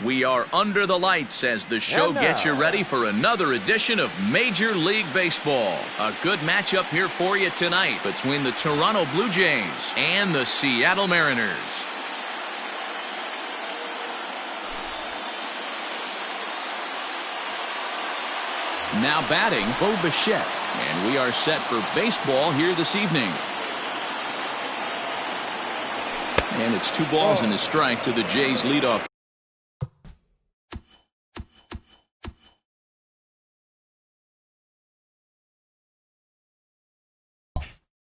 We are under the lights as the show gets you ready for another edition of Major League Baseball. A good matchup here for you tonight between the Toronto Blue Jays and the Seattle Mariners. Now batting, Bo Bichette. And we are set for baseball here this evening. And it's 2 balls and a strike to the Jays leadoff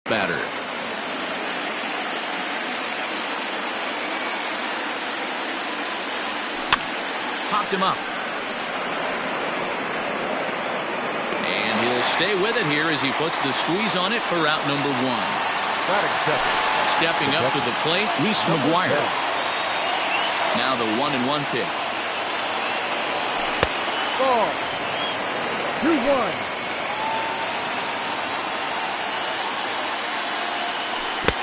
batter. Popped him up. And he'll stay with it here as he puts the squeeze on it for out number 1. Stepping up to the plate, Reese McGuire. Now the 1-1 pitch. Ball. 2-1.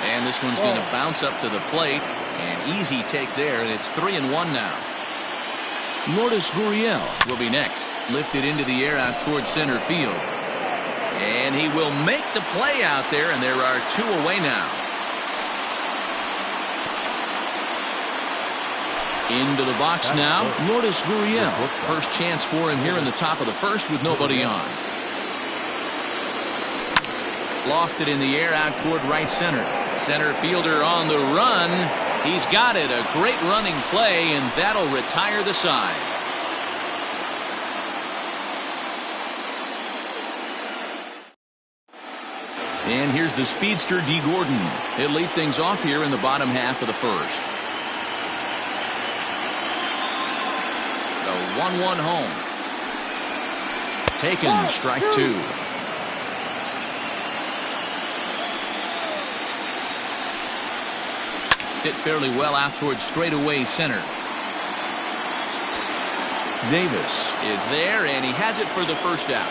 And this one's going to bounce up to the plate. An easy take there, and it's 3-1 now. Lourdes Gurriel will be next. Lifted into the air out towards center field. And he will make the play out there, and there are 2 away now. Into the box now, Lourdes Gurriel. First chance for him here in the top of the first with nobody on. Lofted in the air out toward right center. Center fielder on the run. He's got it. A great running play, and that'll retire the side. And here's the speedster, D. Gordon. He'll lead things off here in the bottom half of the first. The 1-1 home. Taken, strike 2. Hit fairly well out towards straightaway center. Davis is there, and he has it for the first out.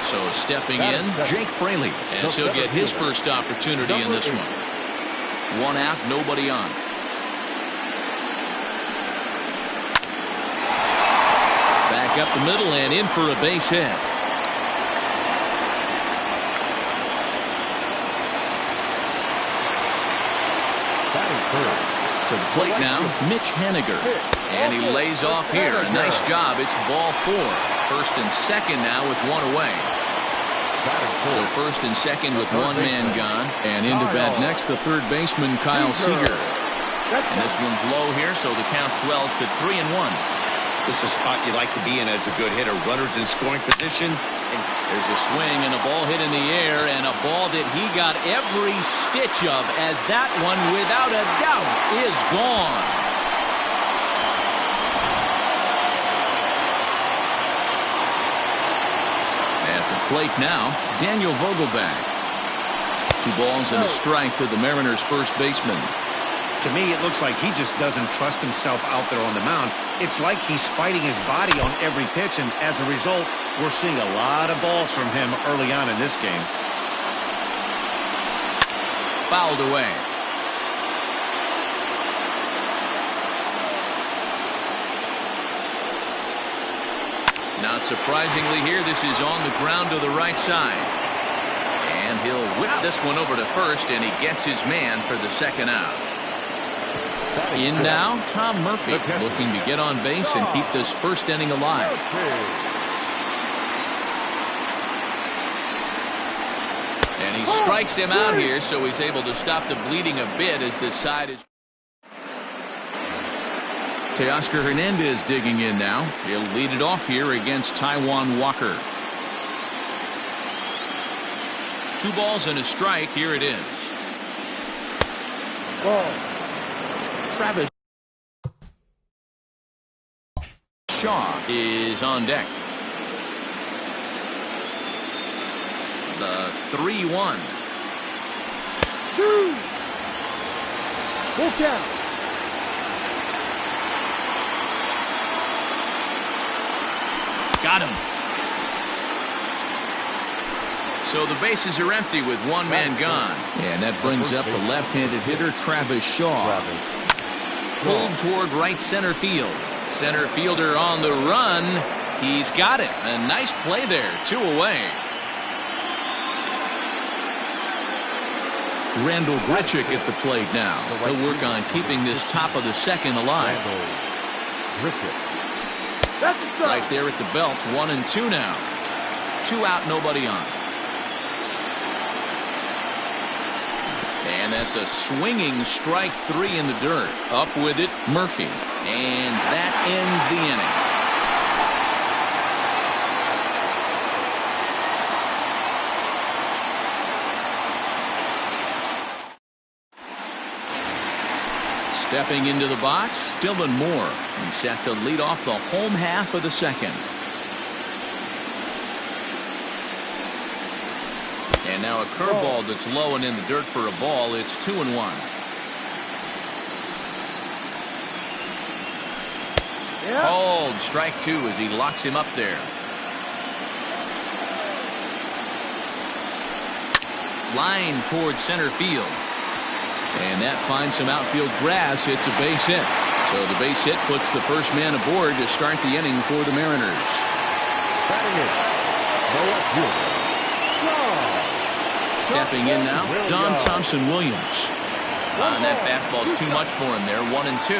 So stepping in, Jake Fraley, as he'll get his first opportunity in this one. 1 out, nobody on. Back up the middle and in for a base hit. To the plate now, Mitch Haniger. And he lays off here. A nice job. It's ball 4. First and second now with 1 away. So first and second with 1 man gone. And into bat next, the third baseman, Kyle Seager. And this one's low here, so the count swells to 3-1. This is a spot you like to be in as a good hitter. Runners in scoring position. And there's a swing and a ball hit in the air, and a ball that he got every stitch of, as that one, without a doubt, is gone. At the plate now, Daniel Vogelbach. 2 balls and a strike to the Mariners' first baseman. To me, it looks like he just doesn't trust himself out there on the mound. It's like he's fighting his body on every pitch, and as a result, we're seeing a lot of balls from him early on in this game. Fouled away. Not surprisingly here, this is on the ground to the right side. And he'll whip this one over to first, and he gets his man for the second out. In now, Tom Murphy, looking to get on base and keep this first inning alive. And he strikes him out here, so he's able to stop the bleeding a bit as this side is. Teoscar Hernandez digging in now. He'll lead it off here against Taijuan Walker. 2 balls and a strike. Here it is. Ball. Travis Shaw is on deck. The 3-1. 2. Full count. Got him. So the bases are empty with one man gone. And that brings up the left-handed hitter, Travis Shaw. Pulled toward right center field. Center fielder on the run. He's got it. A nice play there. 2 away. Randall Grichuk at the plate now. He'll work on keeping this top of the second alive. Right there at the belt. 1 and 2 now. 2 out, nobody on. And that's a swinging strike 3 in the dirt. Up with it, Murphy. And that ends the inning. Stepping into the box, Dylan Moore. He's set to lead off the home half of the second. And now a curveball that's low and in the dirt for a ball. It's 2-1. Called strike 2 as he locks him up there. Line towards center field. And that finds some outfield grass. It's a base hit. So the base hit puts the first man aboard to start the inning for the Mariners. Stepping in now, Don Thompson Williams. And that fastball's too much for him there. 1 and 2.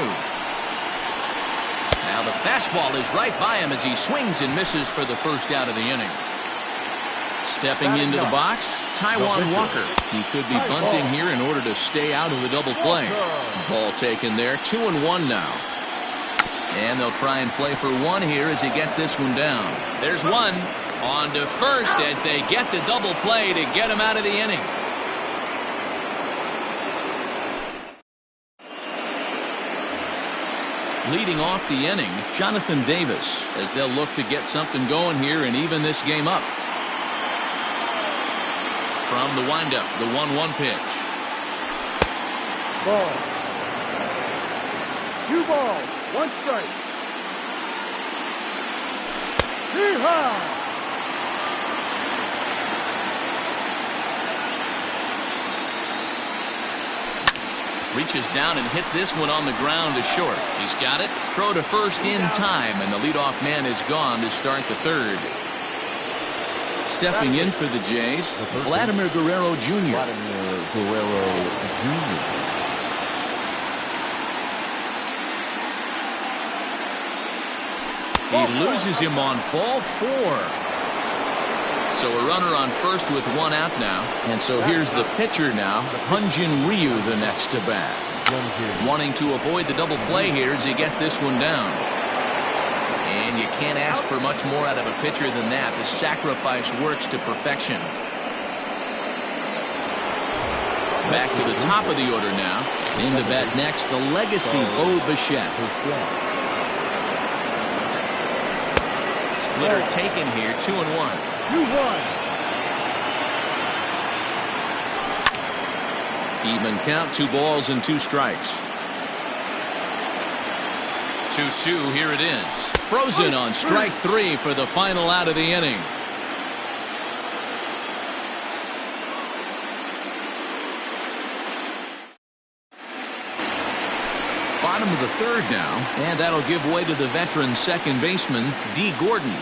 Now the fastball is right by him as he swings and misses for the first out of the inning. Stepping into the box, Taijuan Walker. He could be bunting here in order to stay out of the double play. Ball taken there. 2-1 now. And they'll try and play for 1 here as he gets this one down. There's 1. On to first as they get the double play to get him out of the inning. Leading off the inning, Jonathan Davis, as they'll look to get something going here and even this game up. From the windup, the 1-1 pitch. Ball. 2 balls, 1 strike. Yeehaw! Reaches down and hits this one on the ground to short. He's got it. Throw to first in time, and the leadoff man is gone to start the third. Stepping in for the Jays, Vladimir Guerrero Jr. He loses him on ball 4. So a runner on first with 1 out now. And so here's the pitcher now, Hyunjin Ryu, the next to bat. Wanting to avoid the double play here as he gets this one down. And you can't ask for much more out of a pitcher than that. The sacrifice works to perfection. Back to the top of the order now. In to bat next, the legacy Bo Bichette. Splitter taken here, 2-1. 2-1. Even count, 2 balls and 2 strikes. 2-2, here it is. Frozen on strike 3 for the final out of the inning. Bottom of the third now, and that'll give way to the veteran second baseman, D. Gordon.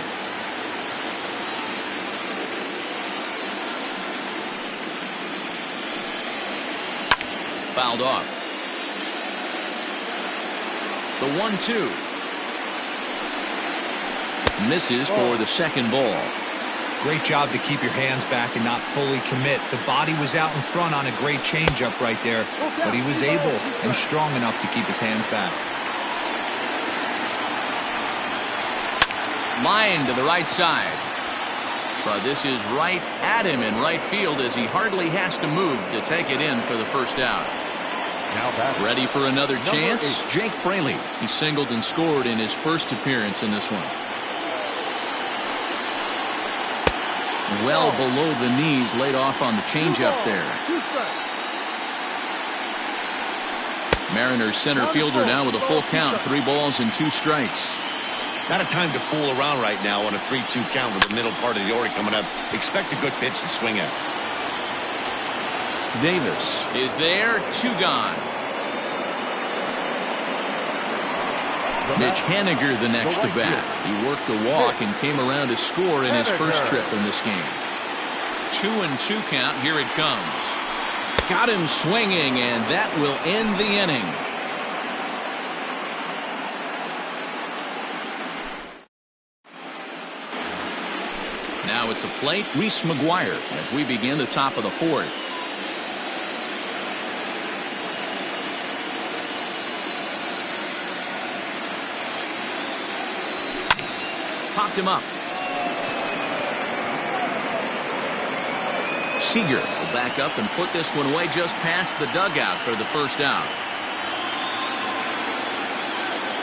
Fouled off. The 1-2. Misses for the second ball. Great job to keep your hands back and not fully commit. The body was out in front on a great changeup right there, but he was able and strong enough to keep his hands back. Line to the right side. But this is right at him in right field as he hardly has to move to take it in for the first out. Ready for another chance? Jake Fraley. He singled and scored in his first appearance in this one. Well below the knees, laid off on the changeup there. Mariners center fielder now with a full count, 3 balls and 2 strikes. Not a time to fool around right now on a 3-2 count with the middle part of the order coming up. Expect a good pitch to swing at. Davis is there, 2 gone. Mitch Haniger the next to bat. He worked a walk and came around to score in his first trip in this game. 2-2 count. Here it comes. Got him swinging, and that will end the inning. Now at the plate, Reese McGuire as we begin the top of the 4th. Popped him up. Seager will back up and put this one away just past the dugout for the first out.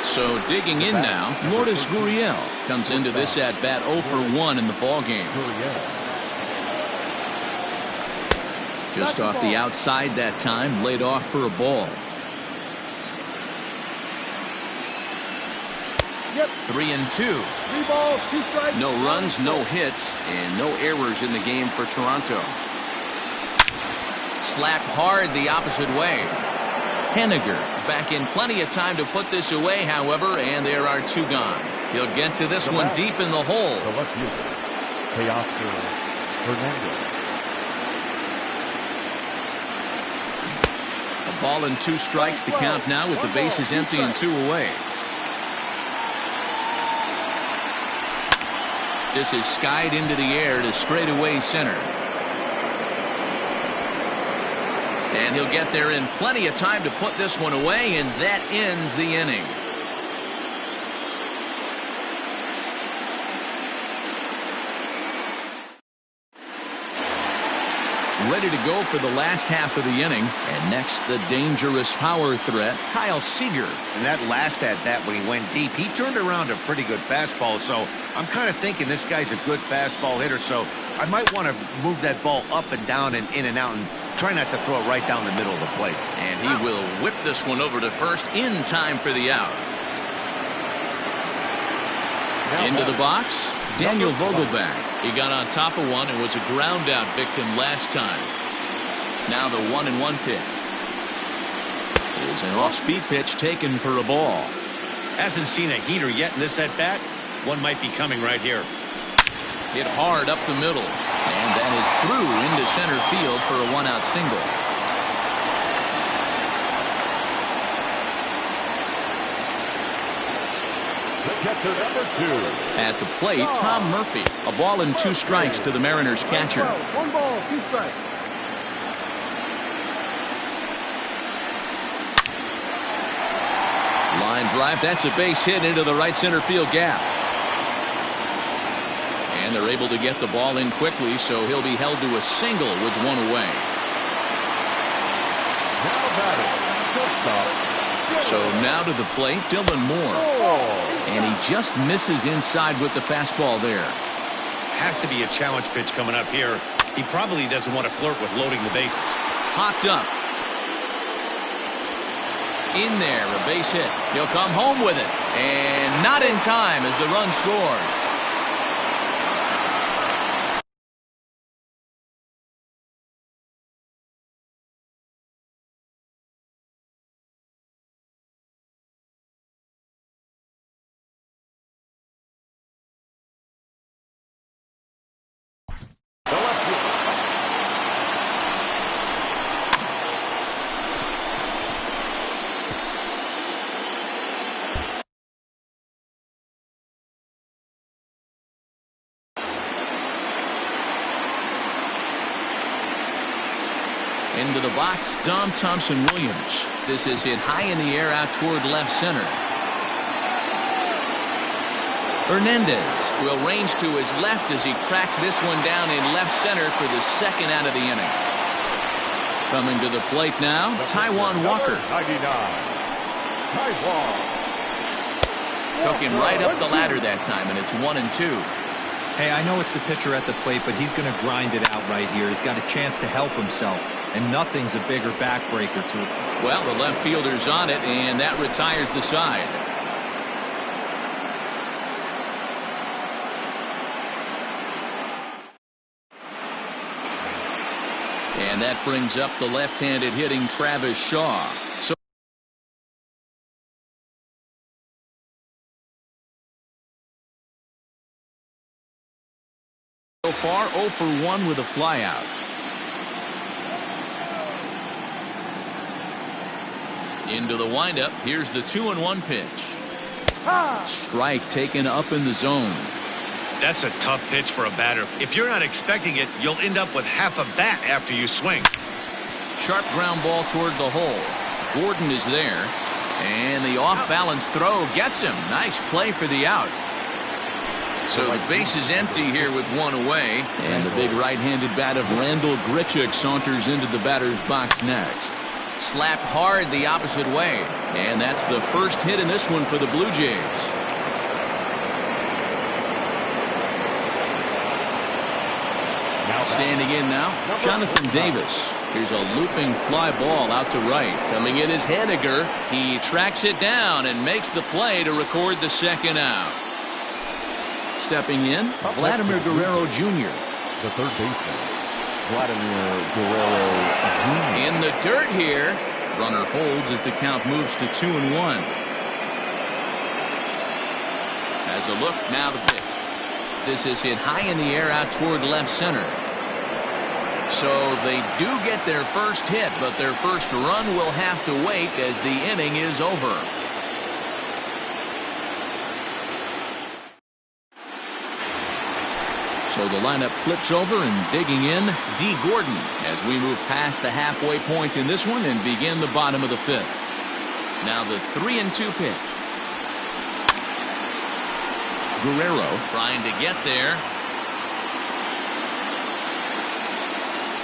So digging in now, Lourdes Gurriel comes into this at bat 0 for 1 in the ball game. Just off the outside that time, laid off for a ball. 3-2. 3 balls, 2 strikes. No runs, no hits, and no errors in the game for Toronto. Slapped hard the opposite way. Haniger is back in plenty of time to put this away, however, and there are 2 gone. He'll get to this one deep in the hole. A ball and 2 strikes, the count now with the bases empty and 2 away. This is skied into the air to straightaway center. And he'll get there in plenty of time to put this one away, and that ends the inning. Ready to go for the last half of the inning. And next, the dangerous power threat, Kyle Seager. And that last at bat when he went deep, he turned around a pretty good fastball. So I'm kind of thinking this guy's a good fastball hitter. So I might want to move that ball up and down and in and out and try not to throw it right down the middle of the plate. And he will whip this one over to first in time for the out. Into the box, Daniel Vogelbach. He got on top of one and was a ground out victim last time. Now the 1-1 pitch. Is an off-speed pitch taken for a ball. Hasn't seen a heater yet in this at bat. One might be coming right here. Hit hard up the middle. And that is through into center field for a 1-out single. At the plate, Tom Murphy. A ball and 2 strikes to the Mariners catcher. 1 ball, 2 strikes. Line drive. That's a base hit into the right center field gap. And they're able to get the ball in quickly, so he'll be held to a single with 1 away. So now to the plate, Dylan Moore. And he just misses inside with the fastball there. Has to be a challenge pitch coming up here. He probably doesn't want to flirt with loading the bases. Popped up. In there, a base hit. He'll come home with it. And not in time as the run scores. Into the box, Dom Thompson-Williams. This is hit high in the air out toward left center. Hernandez will range to his left as he tracks this one down in left center for the second out of the inning. Coming to the plate now, Taijuan Walker. 99. Taijuan. Took him right up the ladder that time, and it's 1-2. Hey, I know it's the pitcher at the plate, but he's going to grind it out right here. He's got a chance to help himself, and nothing's a bigger backbreaker to it. Well, the left fielder's on it, and that retires the side. And that brings up the left-handed hitting Travis Shaw. So far, 0 for 1 with a flyout. Into the windup. Here's the 2-1 pitch. Strike taken up in the zone. That's a tough pitch for a batter. If you're not expecting it, you'll end up with half a bat after you swing. Sharp ground ball toward the hole. Gordon is there. And the off-balance throw gets him. Nice play for the out. So the base is empty here with 1 away. And the big right-handed bat of Randall Grichuk saunters into the batter's box next. Slapped hard the opposite way. And that's the first hit in this one for the Blue Jays. Standing in now, Jonathan Davis. Here's a looping fly ball out to right. Coming in is Haniger. He tracks it down and makes the play to record the second out. Stepping in, Vladimir Guerrero Jr. The third baseman, Vladimir Guerrero Jr. In the dirt here. Runner holds as the count moves to 2-1. As a look, now the pitch. This is hit high in the air out toward left center. So they do get their first hit, but their first run will have to wait as the inning is over. So the lineup flips over and digging in, D. Gordon, as we move past the halfway point in this one and begin the bottom of the 5th. Now the 3-2 pitch. Guerrero trying to get there.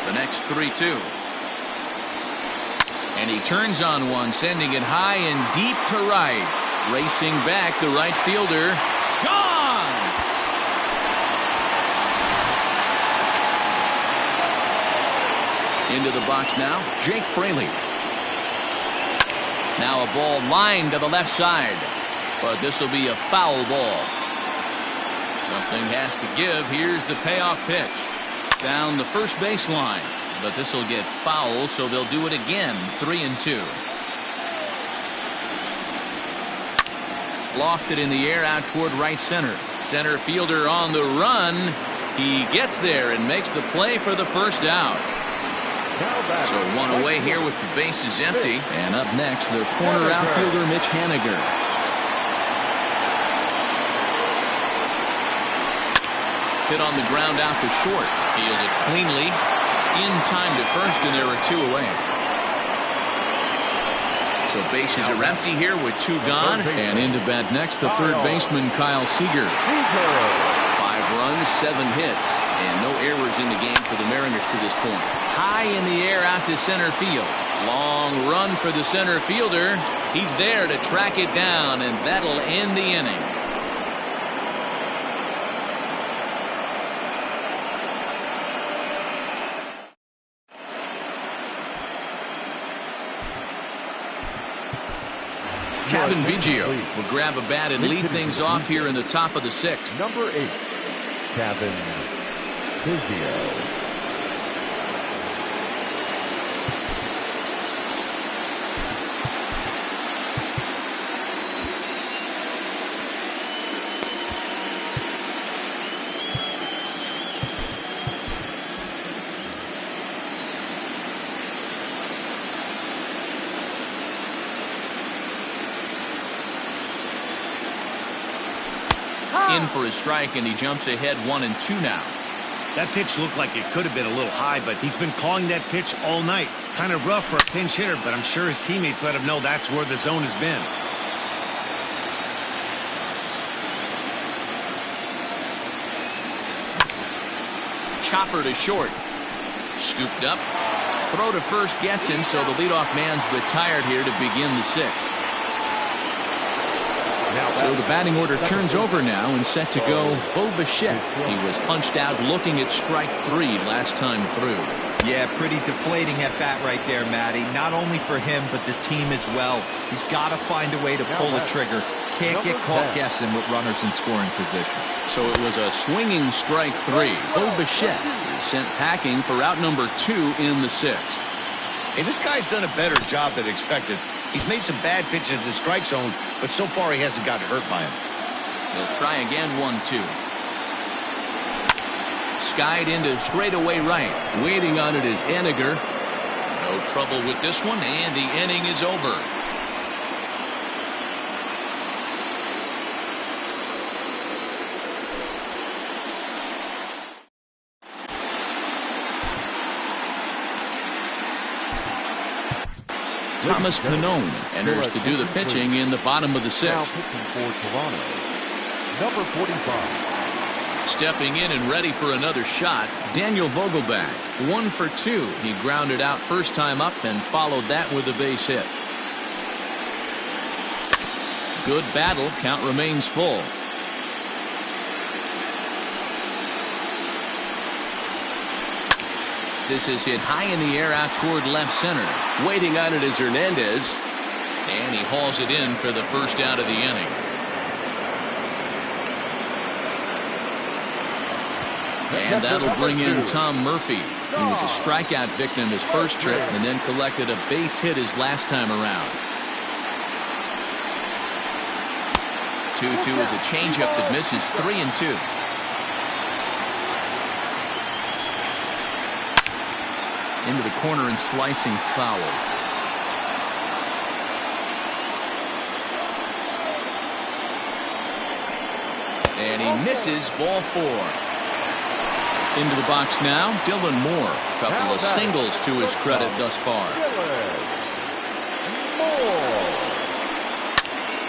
The next 3-2. And he turns on one, sending it high and deep to right. Racing back, the right fielder. Gone! Into the box now, Jake Fraley. Now a ball lined to the left side. But this will be a foul ball. Something has to give. Here's the payoff pitch. Down the first baseline, but this will get foul, so they'll do it again. 3-2. Lofted in the air out toward right center. Center fielder on the run. He gets there and makes the play for the first out. So 1 away here with the bases empty. And up next, the corner outfielder Mitch Haniger. Hit on the ground out to short. Fielded cleanly. In time to first, and there are 2 away. So bases are empty here with 2 gone. And into bat next, the third baseman, Kyle Seager. 5 runs, 7 hits, and no errors in the game for the Mariners to this point. High in the air out to center field. Long run for the center fielder. He's there to track it down, and that'll end the inning. Kevin Biggio will grab a bat and lead things off here in the top of the 6th. Number 8, Kevin Biggio. In for a strike, and he jumps ahead 1-2 now. That pitch looked like it could have been a little high, but he's been calling that pitch all night. Kind of rough for a pinch hitter, but I'm sure his teammates let him know that's where the zone has been. Chopper to short. Scooped up. Throw to first gets him, so the leadoff man's retired here to begin the 6th. So the batting order turns over now and set to go Bo Bichette. He was punched out looking at strike 3 last time through. Yeah, pretty deflating at bat right there, Matty. Not only for him, but the team as well. He's got to find a way to pull the trigger, can't get Number caught 10. guessing with runners in scoring position. So it was a swinging strike 3. Bo Bichette is sent packing for out number 2 in the 6th. Hey, this guy's done a better job than expected. He's made some bad pitches in the strike zone, but so far he hasn't gotten hurt by him. He'll try again, 1-2. Skied into straightaway right. Waiting on it is Henniger. No trouble with this one, and the inning is over. Thomas Pannone enters to do the pitching in the bottom of the Now 6th. pitching for Toronto, number 45. Stepping in and ready for another shot, Daniel Vogelback. 1 for 2. He grounded out first time up and followed that with a base hit. Good battle. Count remains full. This is hit high in the air out toward left center. Waiting on it is Hernandez. And he hauls it in for the first out of the inning. And that'll bring in Tom Murphy. He was a strikeout victim his first trip and then collected a base hit his last time around. 2-2 is a changeup that misses 3-2. Into the corner and slicing foul. And he misses, ball 4. Into the box now, Dylan Moore. Couple of singles to his credit thus far.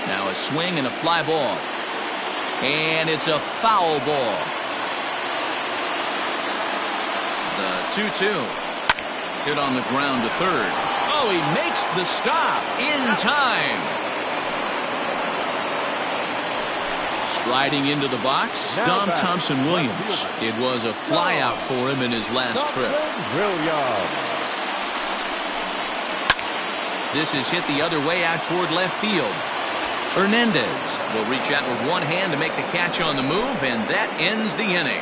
Now a swing and a fly ball. And it's a foul ball. The 2-2. Hit on the ground to third. Oh, he makes the stop in time. Striding into the box, Dom Thompson-Williams. It was a flyout for him in his last trip. This is hit the other way out toward left field. Hernandez will reach out with one hand to make the catch on the move, and that ends the inning.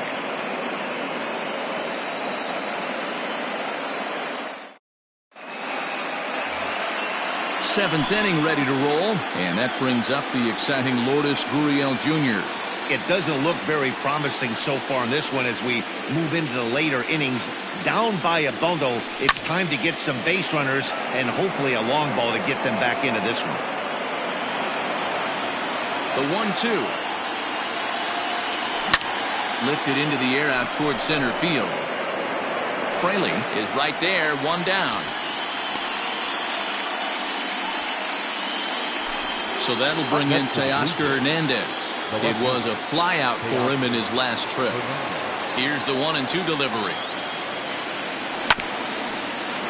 Seventh inning ready to roll, and that brings up the exciting Lourdes Gurriel Jr. It doesn't look very promising so far in this one as we move into the later innings. Down by a bundle, it's time to get some base runners and hopefully a long ball to get them back into this one. The 1-2. Lifted into the air out toward center field. Fraley is right there, one down. So that'll bring in Teoscar Hernandez. It was a flyout for him in his last trip. Here's the 1-2 delivery.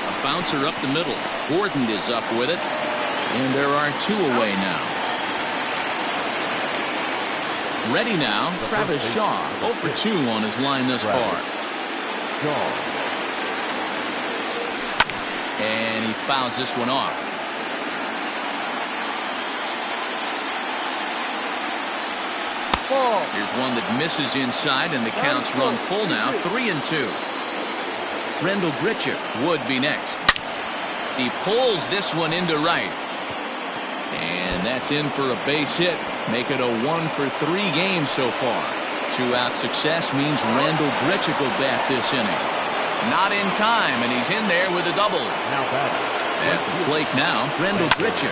A bouncer up the middle. Gordon is up with it. And there are 2 away now. Ready now, Travis Shaw. 0 for 2 on his line thus far. And he fouls this one off. Here's one that misses inside, and the counts run full now. 3-2. Rendell Grichuk would be next. He pulls this one into right. And that's in for a base hit. Make it a 1 for 3 game so far. 2-out success means Rendell Grichuk will bat this inning. Not in time, and he's in there with a double. At the plate now, Rendell Grichuk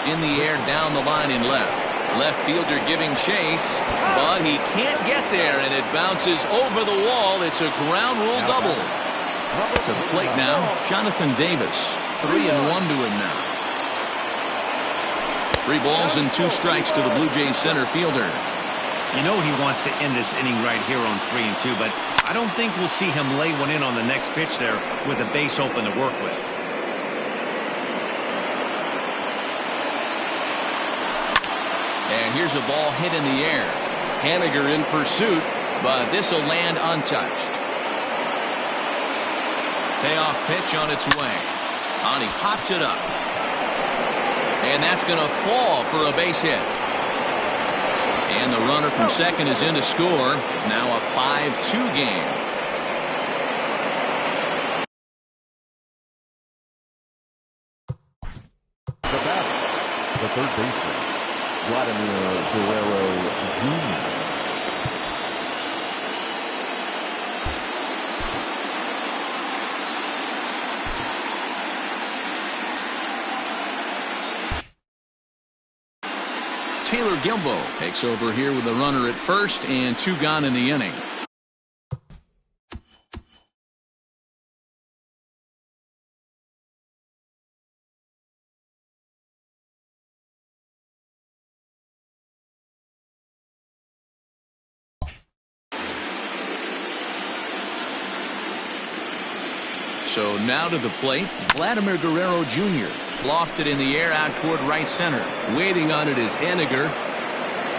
in the air down the line in left. Left fielder giving chase, but he can't get there, and it bounces over the wall. It's a ground rule double. To the plate now, Jonathan Davis. 3-1 to him now. 3 balls and 2 strikes to the Blue Jays center fielder. You know he wants to end this inning right here on 3-2, but I don't think we'll see him lay one in on the next pitch there with a base open to work with. And here's a ball hit in the air. Henniger in pursuit, but this will land untouched. Payoff pitch on its way. And he pops it up. And that's going to fall for a base hit. And the runner from second is in to score. It's now a 5-2 game. The batter, the third baseman, Vladimir Guerrero Jr. Taylor Gilbo takes over here with a runner at first and 2 gone in the inning. So now to the plate, Vladimir Guerrero Jr. lofted in the air out toward right center. Waiting on it is Henniger.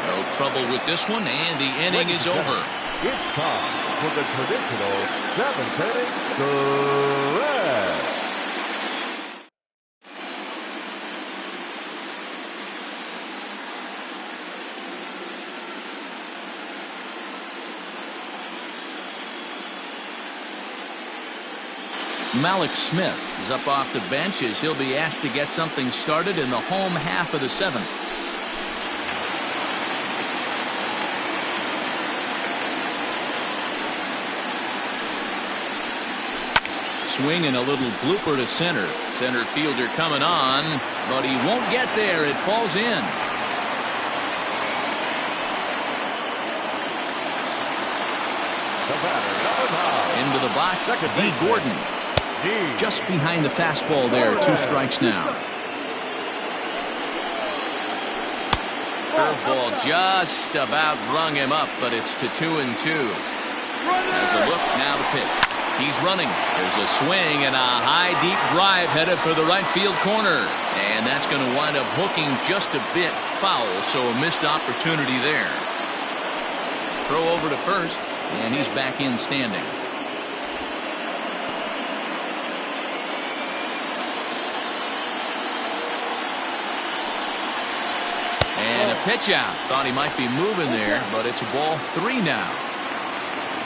No trouble with this one, and the inning is over. It's time for the traditional 7th inning stretch. Malik Smith is up off the bench as he'll be asked to get something started in the home half of the 7th. Swing and a little blooper to center. Center fielder coming on, but he won't get there. It falls in. The batter, number 9. Into the box, Second D. baseman. Gordon. Just behind the fastball there. 2 strikes now. Curveball just about rung him up, but it's to 2-2. There's a look, now the pitch. He's running. There's a swing and a high, deep drive headed for the right field corner. And that's going to wind up hooking just a bit foul, so a missed opportunity there. Throw over to first, and he's back in standing. And a pitch out. Thought he might be moving there, but it's a ball 3 now.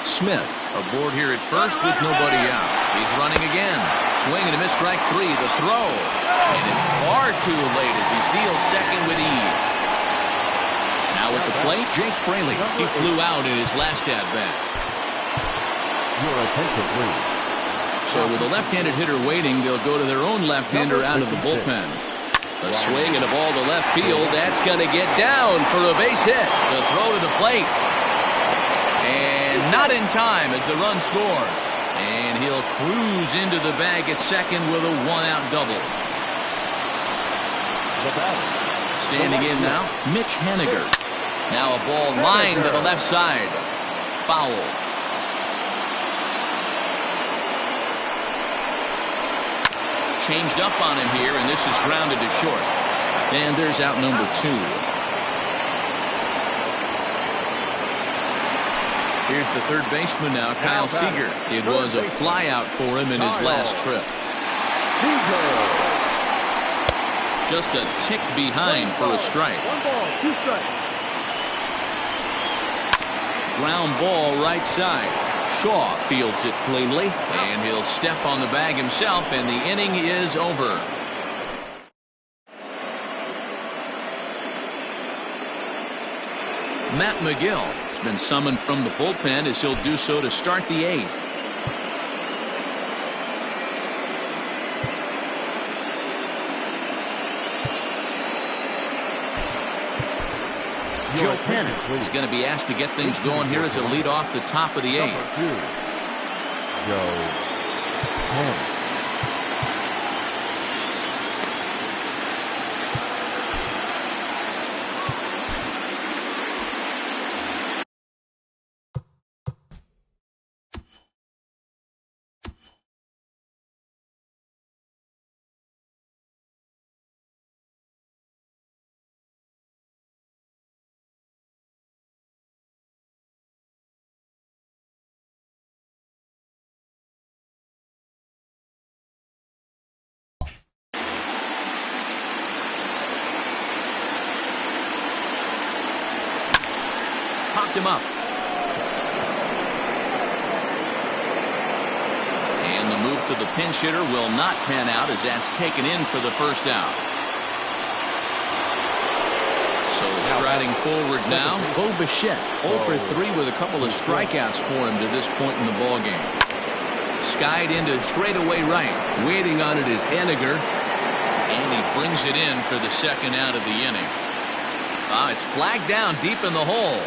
Smith aboard here at first with nobody out. He's running again. Swing and a miss, strike 3. The throw. And it's far too late as he steals second with ease. Now at the plate, Jake Fraley. He flew out in his last at-bat. Your attention, please. So with a left-handed hitter waiting, they'll go to their own left-hander out of the bullpen. A swing and a ball to left field. That's going to get down for a base hit. The throw to the plate. And not in time as the run scores. And he'll cruise into the bag at second with a 1-out double. Standing in now, Mitch Henniger. Now a ball lined to the left side. Foul. Changed up on him here, and this is grounded to short. And there's out number 2. Here's the third baseman now, Kyle Seager. It was a flyout for him in his last trip. Just a tick behind for a strike. 1 ball, 2 strikes. Ground ball right side. Shaw fields it cleanly, and he'll step on the bag himself, and the inning is over. Matt McGill has been summoned from the bullpen as he'll do so to start the 8th. Joe Penn is going to be asked to get things going here as a lead off the top of the 8th. Joe Penn. picked him up. And the move to the pinch hitter will not pan out as that's taken in for the first out. So striding forward now, Bo Bichette, 0 for 3 with a couple of strikeouts for him to this point in the ballgame. Skied into straightaway right. Waiting on it is Haniger. And he brings it in for the second out of the inning. It's flagged down deep in the hole.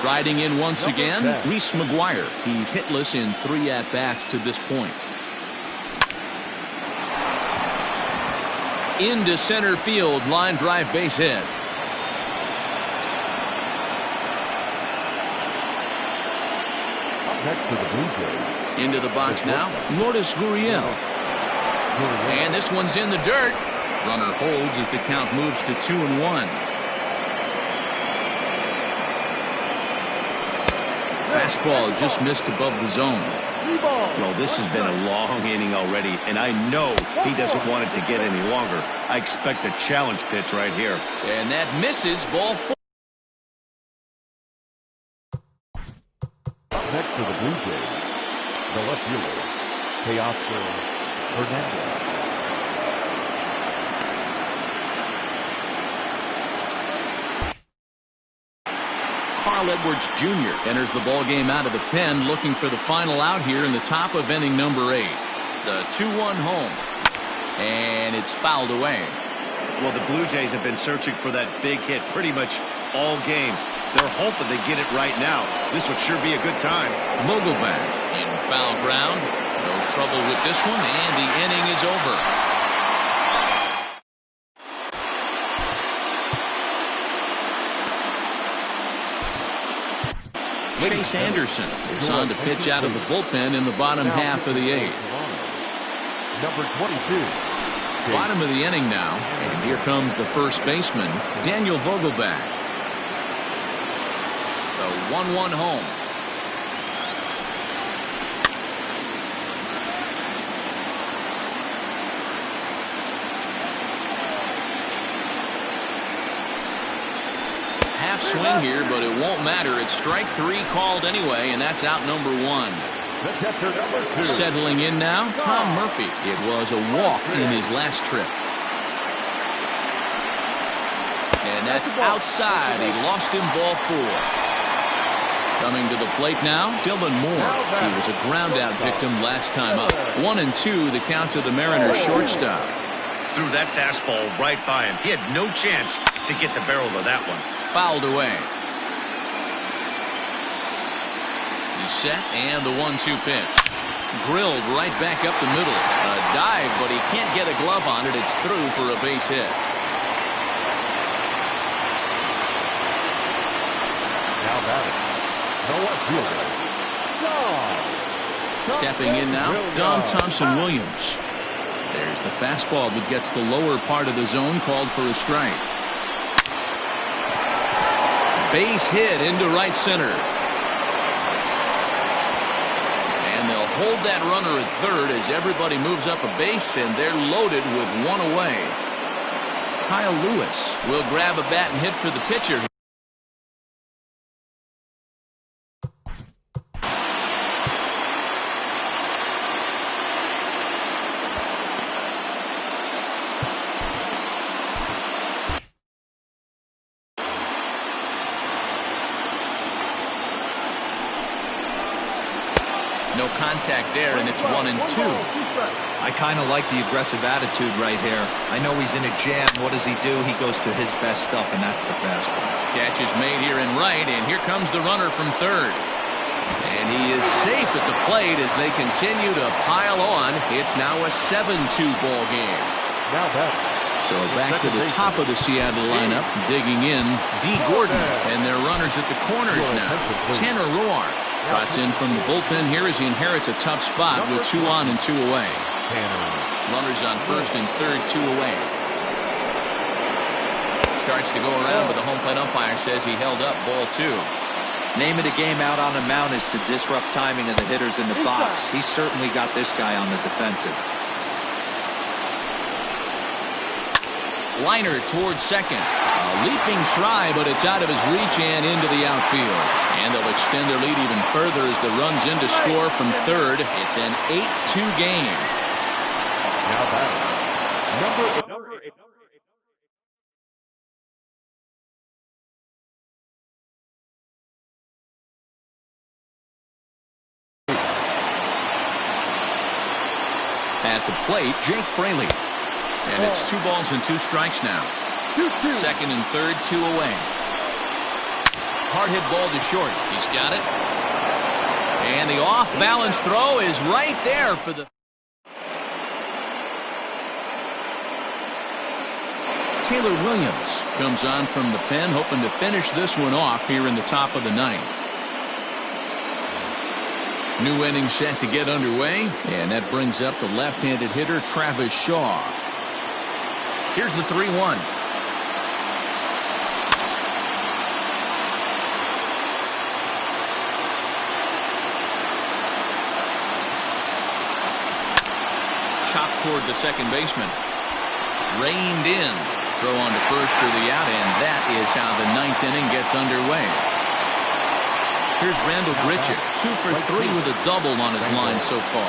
Riding in once again, Reese McGuire. He's hitless in 3 at-bats to this point. Into center field, line drive, base hit. Next to the Blue Jays. Into the box now, Lourdes Gurriel. And this one's in the dirt. Runner holds as the count moves to 2-1. Fastball just missed above the zone. Well, this has been a long inning already, and I know he doesn't want it to get any longer. I expect a challenge pitch right here. And that misses, ball 4. Next to the Blue Jays, the left fielder, Teoscar Hernandez. Carl Edwards Jr. enters the ballgame out of the pen, looking for the final out here in the top of inning number 8. The 2-1 home. And it's fouled away. Well, the Blue Jays have been searching for that big hit pretty much all game. They're hoping they get it right now. This would sure be a good time. Vogelbach in foul ground. No trouble with this one, and the inning is over. Chase Anderson is on to pitch out of the bullpen in the bottom half of the 8th. Number 22. Bottom of the inning now, and here comes the first baseman, Daniel Vogelbach. The 1-1 home. Half swing here, but it won't matter. It's strike 3 called anyway, and that's out number 1. The catcher, number 2. Settling in now, Tom Murphy. It was a walk in his last trip. And that's outside. He lost him, ball 4. Coming to the plate now, Dylan Moore. He was a ground-out victim last time up. 1-2, the count to the Mariners shortstop. Threw that fastball right by him. He had no chance to get the barrel of that one. Fouled away. He's set, and the 1-2 pitch. Drilled right back up the middle. A dive, but he can't get a glove on it. It's through for a base hit. Now batting, the left fielder, Dom. Stepping in now, Dom Thompson-Williams. There's the fastball that gets the lower part of the zone, called for a strike. Base hit into right center. And they'll hold that runner at third as everybody moves up a base, and they're loaded with 1 away. Kyle Lewis will grab a bat and hit for the pitcher. No contact there, and it's 1-2. I kind of like the aggressive attitude right here. I know he's in a jam. What does he do? He goes to his best stuff, and that's the fastball. Catch is made here in right, and here comes the runner from third. And he is safe at the plate as they continue to pile on. It's now a 7-2 ball game. Now that. So back to the top of the Seattle lineup, digging in, D. Gordon, and their runners at the corners now. Tanner Roar trots in from the bullpen here as he inherits a tough spot with 2 on and 2 away. Runners on first and third, 2 away. Starts to go around, but the home plate umpire says he held up, ball 2. Name of the game out on the mound is to disrupt timing of the hitters in the box. He's certainly got this guy on the defensive. Liner towards second. A leaping try, but it's out of his reach and into the outfield. And they'll extend their lead even further as the runs in to score from third. It's an 8-2 game. Now batting, number 8. At the plate, Jake Fraley. And it's 2 balls and 2 strikes now. Second and third, 2 away. Hard hit ball to short. He's got it. And the off-balance throw is right there for the... Taylor Williams comes on from the pen, hoping to finish this one off here in the top of the 9th. New inning set to get underway, and that brings up the left-handed hitter Travis Shaw. Here's the 3-1. Chopped toward the second baseman. Reined in. Throw on to first for the out, and that is how the 9th inning gets underway. Here's Randall Grichuk, 2 for 3 with a double on his line so far.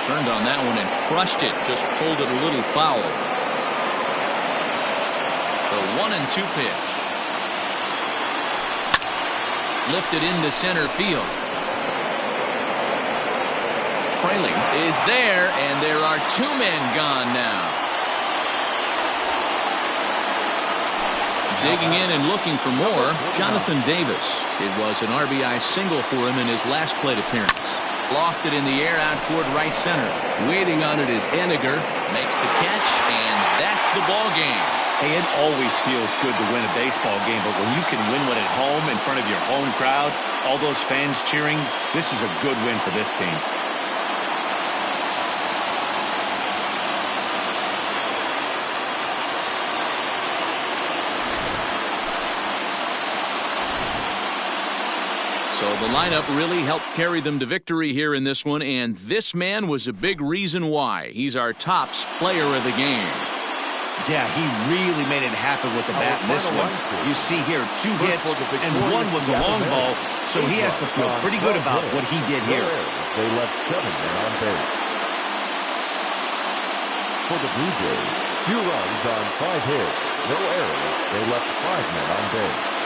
Turned on that one and crushed it, just pulled it a little foul. The 1-2 pitch. Lifted into center field. Fraley is there, and there are 2 men gone now. Digging in and looking for more, Jonathan Davis. It was an RBI single for him in his last plate appearance. Lofted in the air out toward right center. Waiting on it is Henniger. Makes the catch, and that's the ball game. Hey, it always feels good to win a baseball game, but when you can win one at home in front of your home crowd, all those fans cheering, this is a good win for this team. So the lineup really helped carry them to victory here in this one, and this man was a big reason why. He's our tops player of the game. Yeah, he really made it happen with the bat in this one. You see here 2 hits, and 1 was a long ball, so he has to feel pretty good about what he did here. They left 7 men on base. For the Blue Jays, 2 runs on 5 hits, no errors. They left 5 men on base.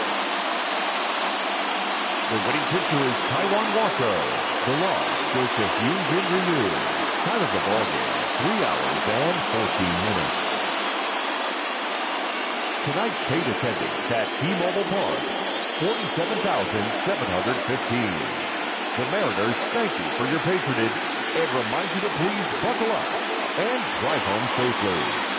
The winning pitcher is Taijuan Walker. The loss goes to Hyun-Jin Ryu. Time of the ballgame, 3 hours and 14 minutes. Tonight's paid attendance at T-Mobile Park, 47,715. The Mariners thank you for your patronage and remind you to please buckle up and drive home safely.